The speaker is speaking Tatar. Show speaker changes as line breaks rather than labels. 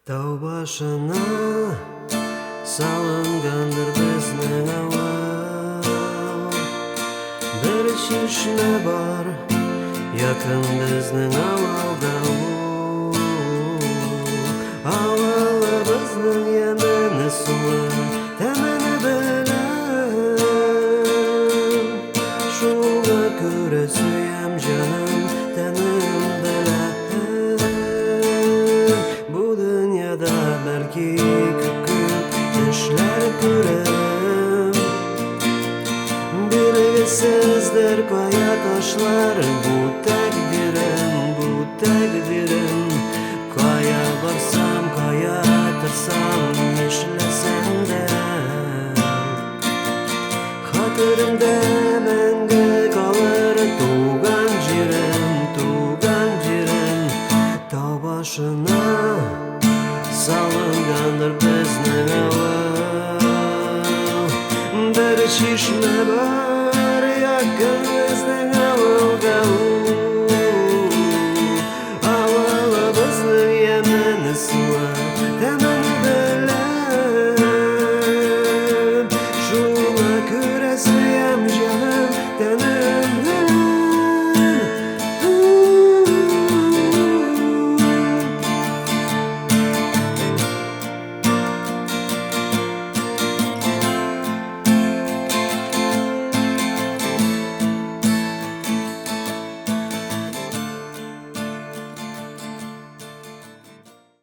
Tau başına salıngandır bizning avval. Bir chishma bor yaqin bizning avvalda. Avval bizning yemini suvi tamini bilan. Shunga ko'ra suyam jonim tanim bilan. Bu dünyada belki ko'p ishlar ko'rib, belgisizdir qo'ya toshlar. Bu takdirim qo'ya borsam, qo'ya tursam ishlasam-da, xotirimda menga qolar tug'an jerim. Tog' boshina salıngandır bizning avval. Bir chishma bor yaqin bizning